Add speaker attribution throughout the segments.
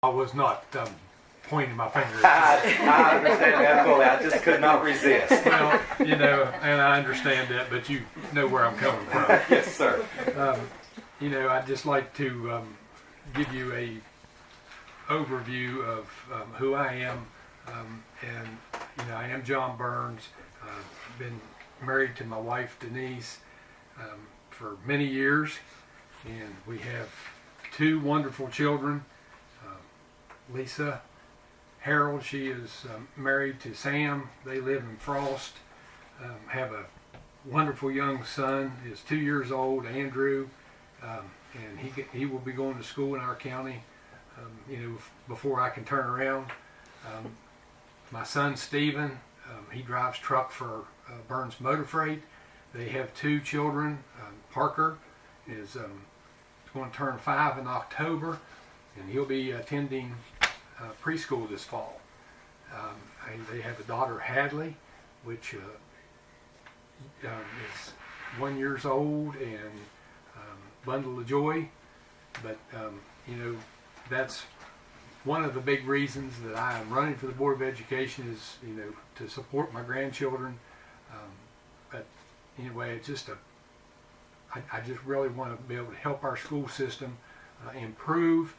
Speaker 1: I was not pointing my finger
Speaker 2: I understand that fully. I just could not resist.
Speaker 1: Well, and I understand that, but you know where I'm coming from.
Speaker 2: Yes, sir.
Speaker 1: I'd just like to give you a overview of who I am. I am John Burns. Been married to my wife Denise for many years, and we have two wonderful children. Lisa, Harold, she is married to Sam. They live in Frost. Have a wonderful young son. He's 2 years old, Andrew, and he will be going to school in our county. Before I can turn around. My son Stephen, he drives truck for Burns Motor Freight. They have two children. Parker is going to turn 5 in October, and he'll be attending preschool this fall. They have a daughter, Hadley, which is 1 year old and bundle of joy. But that's one of the big reasons that I am running for the Board of Education is to support my grandchildren. But anyway, it's just I just really want to be able to help our school system improve.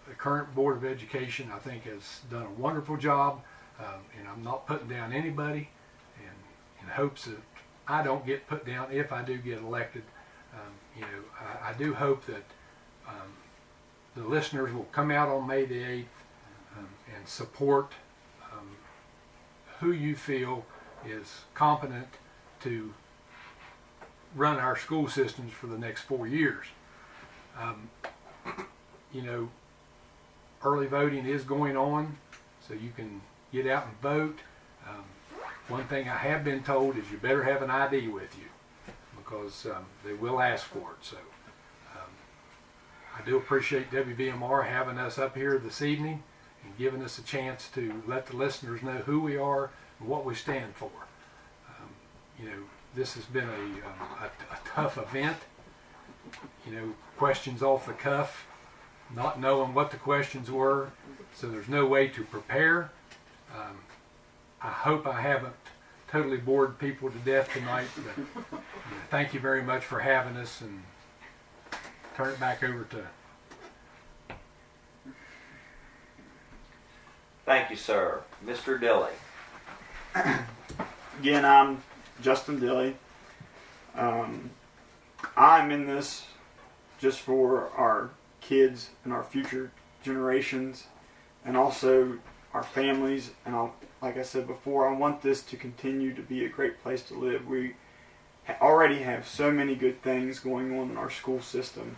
Speaker 1: The current Board of Education, I think, has done a wonderful job, and I'm not putting down anybody, and in hopes that I don't get put down if I do get elected. I do hope that the listeners will come out on May the 8th and support who you feel is competent to run our school systems for the next 4 years. Early voting is going on, so you can get out and vote. One thing I have been told is you better have an ID with you, because they will ask for it. So I do appreciate WVMR having us up here this evening and giving us a chance to let the listeners know who we are and what we stand for. This has been a tough event. Questions off the cuff, not knowing what the questions were, so there's no way to prepare. I hope I haven't totally bored people to death tonight, but thank you very much for having us, and turn it back over to...
Speaker 2: Thank you, sir. Mr. Dilly.
Speaker 3: Again, I'm Justin Dilly. I'm in this just for our kids and our future generations, and also our families. And like I said before, I want this to continue to be a great place to live. We already have so many good things going on in our school system.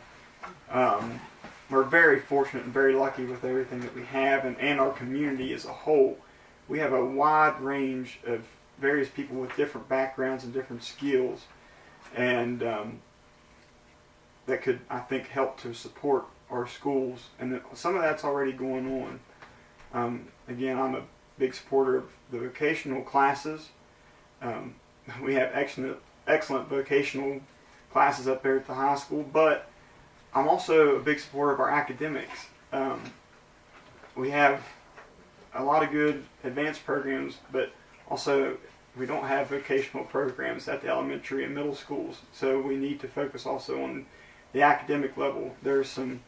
Speaker 3: We're very fortunate and very lucky with everything that we have, and our community as a whole. We have a wide range of various people with different backgrounds and different skills, and that could, I think, help to support our schools, and some of that's already going on. Again, I'm a big supporter of the vocational classes. We have excellent vocational classes up there at the high school, but I'm also a big supporter of our academics. We have a lot of good advanced programs, but also we don't have vocational programs at the elementary and middle schools, so we need to focus also on the academic level. There's some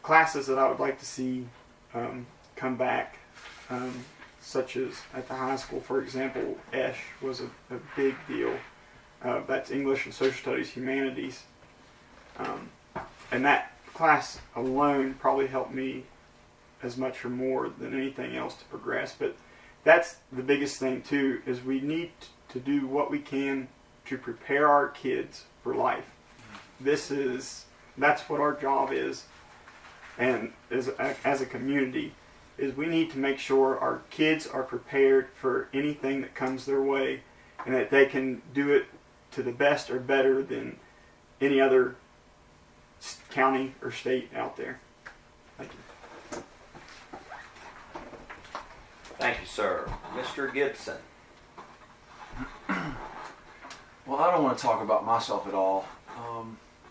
Speaker 3: classes that I would like to see come back, such as at the high school, for example, ESH was a big deal. That's English and Social Studies Humanities. And that class alone probably helped me as much or more than anything else to progress. But that's the biggest thing too, is we need to do what we can to prepare our kids for life. That's what our job is, and as a community, is we need to make sure our kids are prepared for anything that comes their way, and that they can do it to the best or better than any other county or state out there. Thank you.
Speaker 2: Thank you, sir. Mr. Gibson.
Speaker 4: Well, I don't want to talk about myself at all.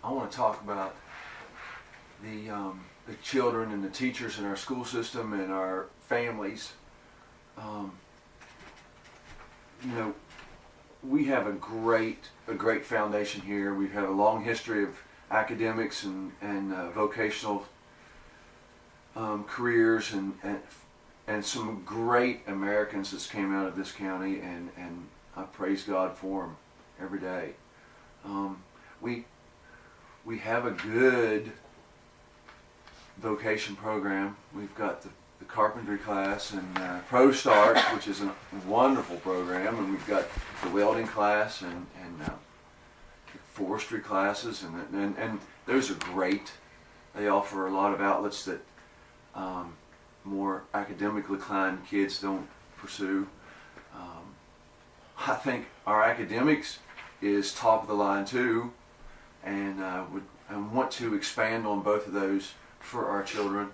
Speaker 4: I want to talk about the the children and the teachers in our school system and our families. You know, we have a great foundation here. We've had a long history of academics and vocational careers and some great Americans that came out of this county, and I praise God for them every day. We have a good vocation program. We've got the carpentry class and Pro Start, which is a wonderful program, and we've got the welding class and forestry classes, and those are great. They offer a lot of outlets that more academically inclined kids don't pursue. I think our academics is top of the line too, and I want to expand on both of those for our children.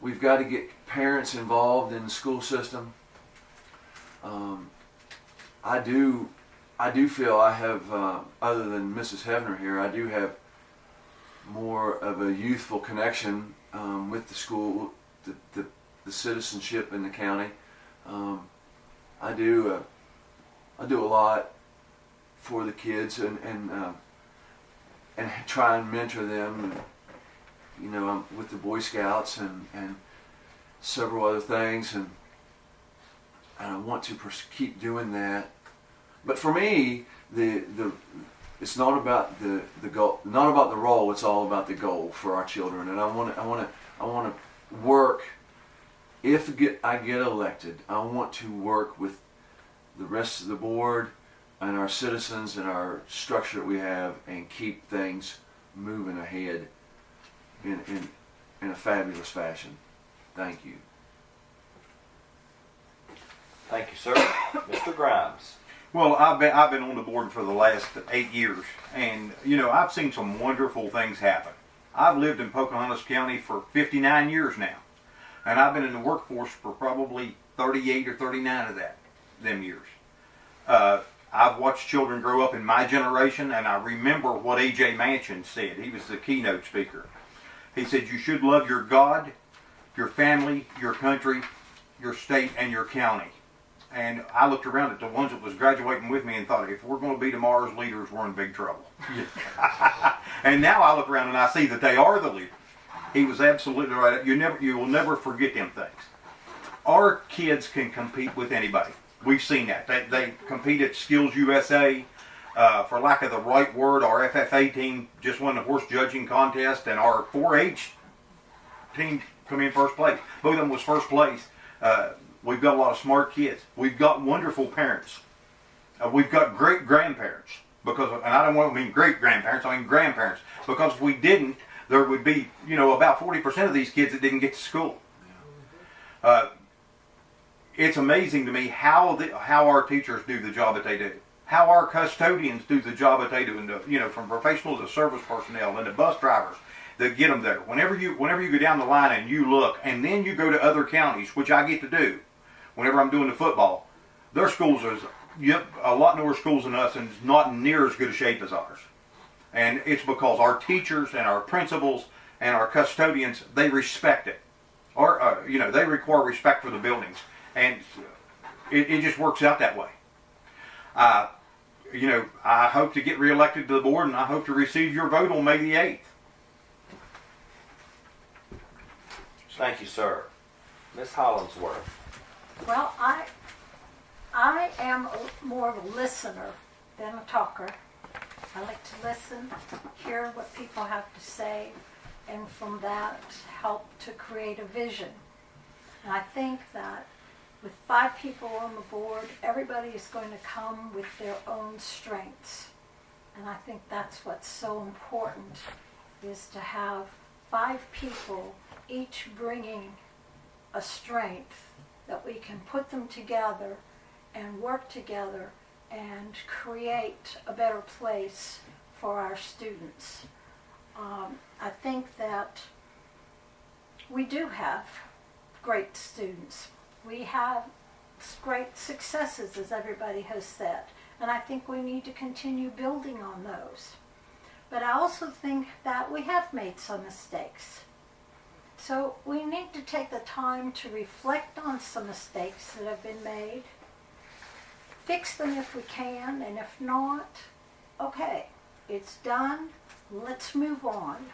Speaker 4: We've got to get parents involved in the school system. I do feel I have, other than Mrs. Hefner here, I do have more of a youthful connection with the school, the citizenship in the county. I do a lot for the kids and try and mentor them. You know, I'm with the Boy Scouts and several other things, and I want to keep doing that. But for me, it's not about the goal, not about the role. It's all about the goal for our children. And I want to work. If I get elected, I want to work with the rest of the board and our citizens and our structure that we have, and keep things moving ahead in a fabulous fashion. Thank you.
Speaker 2: Thank you, sir. Mr. Grimes.
Speaker 5: Well, I've been on the board for the last 8 years, and you know, I've seen some wonderful things happen. I've lived in Pocahontas County for 59 years now, and I've been in the workforce for probably 38 or 39 of them years. I've watched children grow up in my generation, and I remember what A.J. Manchin said. He was the keynote speaker. He said, you should love your God, your family, your country, your state, and your county. And I looked around at the ones that was graduating with me and thought, if we're going to be tomorrow's leaders, we're in big trouble. And now I look around and I see that they are the leaders. He was absolutely right. You will never forget them things. Our kids can compete with anybody. We've seen that. They compete at Skills USA. For lack of the right word, our FFA team just won the horse judging contest, and our 4-H team come in first place. Both of them was first place. We've got a lot of smart kids. We've got wonderful parents. We've got great grandparents. And I don't mean great grandparents, I mean grandparents. Because if we didn't, there would be, about 40% of these kids that didn't get to school. It's amazing to me how our teachers do the job that they do. How our custodians do the job that they do, and from professional to service personnel and the bus drivers that get them there. Whenever you go down the line and you look, and then you go to other counties, which I get to do whenever I'm doing the football, their schools are a lot newer schools than us, and it's not near as good a shape as ours. And it's because our teachers and our principals and our custodians, they respect it. Or they require respect for the buildings. And it just works out that way. I hope to get reelected to the board, and I hope to receive your vote on May the 8th.
Speaker 2: Thank you, sir. Ms. Hollingsworth.
Speaker 6: Well, I am more of a listener than a talker. I like to listen, hear what people have to say, and from that help to create a vision. And I think that with 5 people on the board, everybody is going to come with their own strengths. And I think that's what's so important, is to have 5 people each bringing a strength that we can put them together and work together and create a better place for our students. I think that we do have great students. We have great successes, as everybody has said, and I think we need to continue building on those. But I also think that we have made some mistakes. So we need to take the time to reflect on some mistakes that have been made, fix them if we can, and if not, okay, it's done, let's move on.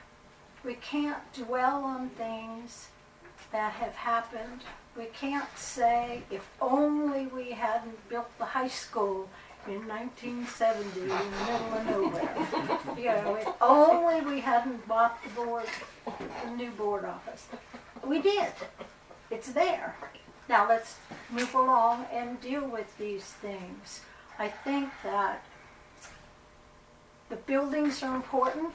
Speaker 6: We can't dwell on things that have happened. We can't say, if only we hadn't built the high school in 1970 in the middle of nowhere. You know, if only we hadn't bought the new board office. We did. It's there. Now let's move along and deal with these things. I think that the buildings are important,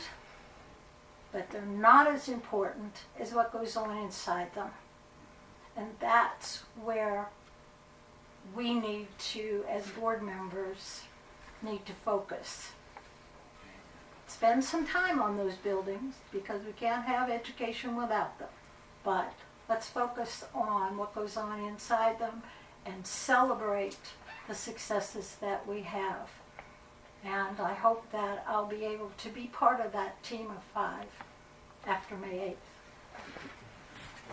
Speaker 6: but they're not as important as what goes on inside them. And that's where we need to, as board members, need to focus. Spend some time on those buildings because we can't have education without them. But let's focus on what goes on inside them and celebrate the successes that we have. And I hope that I'll be able to be part of that team of 5 after May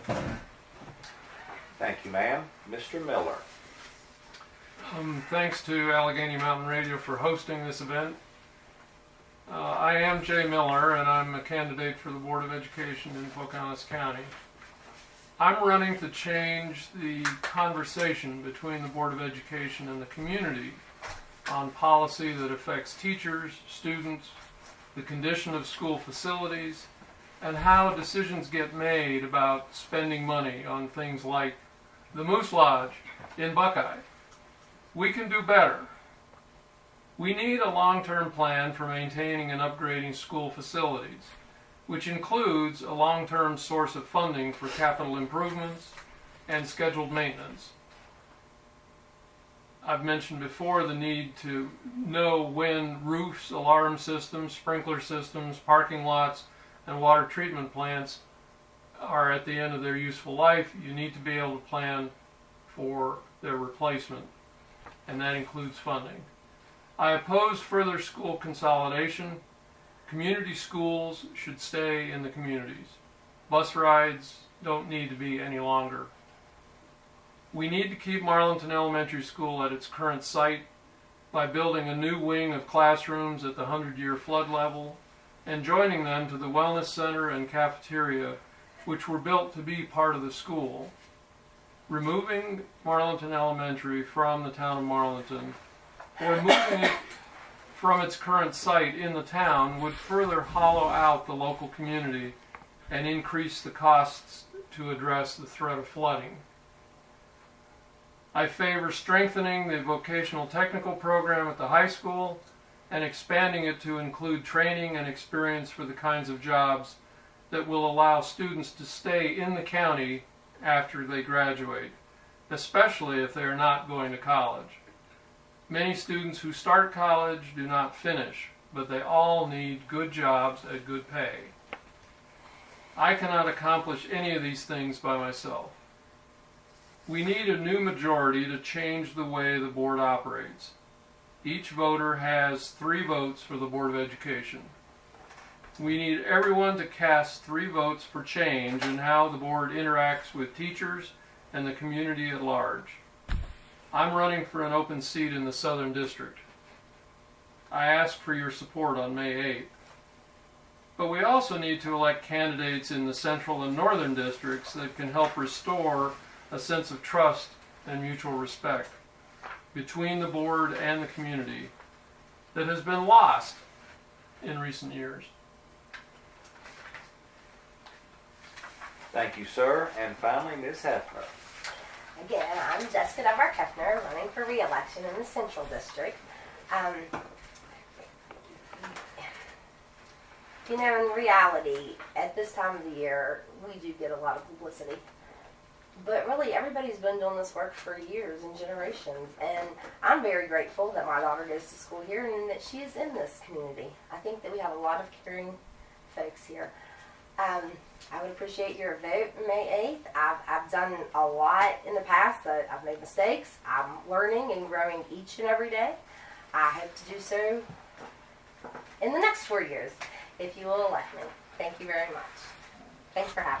Speaker 6: 8th.
Speaker 2: Thank you, ma'am. Mr. Miller.
Speaker 1: Thanks to Allegheny Mountain Radio for hosting this event. I am Jay Miller, and I'm a candidate for the Board of Education in Pocahontas County. I'm running to change the conversation between the Board of Education and the community on policy that affects teachers, students, the condition of school facilities, and how decisions get made about spending money on things like the Moose Lodge in Buckeye. We can do better. We need a long-term plan for maintaining and upgrading school facilities, which includes a long-term source of funding for capital improvements and scheduled maintenance. I've mentioned before the need to know when roofs, alarm systems, sprinkler systems, parking lots, and water treatment plants are at the end of their useful life. You need to be able to plan for their replacement, and that includes funding. I oppose further school consolidation. Community schools should stay in the communities. Bus rides don't need to be any longer. We need to keep Marlinton Elementary School at its current site by building a new wing of classrooms at the 100-year flood level and joining them to the Wellness Center and cafeteria, which were built to be part of the school. Removing Marlinton Elementary from the town of Marlinton or moving it from its current site in the town would further hollow out the local community and increase the costs to address the threat of flooding. I favor strengthening the vocational technical program at the high school and expanding it to include training and experience for the kinds of jobs that will allow students to stay in the county after they graduate, especially if they are not going to college. Many students who start college do not finish, but they all need good jobs at good pay. I cannot accomplish any of these things by myself. We need a new majority to change the way the board operates. Each voter has 3 votes for the Board of Education. We need everyone to cast 3 votes for change in how the board interacts with teachers and the community at large. I'm running for an open seat in the Southern District. I ask for your support on May 8th. But we also need to elect candidates in the Central and Northern Districts that can help restore a sense of trust and mutual respect between the board and the community that has been lost in recent years.
Speaker 2: Thank you, sir. And finally, Ms. Hefner.
Speaker 7: Again, I'm Jessica Dunbar Hefner, running for re-election in the Central District. You know, in reality, at this time of the year, we do get a lot of publicity. But really, everybody's been doing this work for years and generations. And I'm very grateful that my daughter goes to school here and that she is in this community. I think that we have a lot of caring folks here. I would appreciate your vote May 8th. I've done a lot in the past. I've made mistakes. I'm learning and growing each and every day. I hope to do so in the next 4 years. if you will elect me. Thank you very much. Thanks for having me.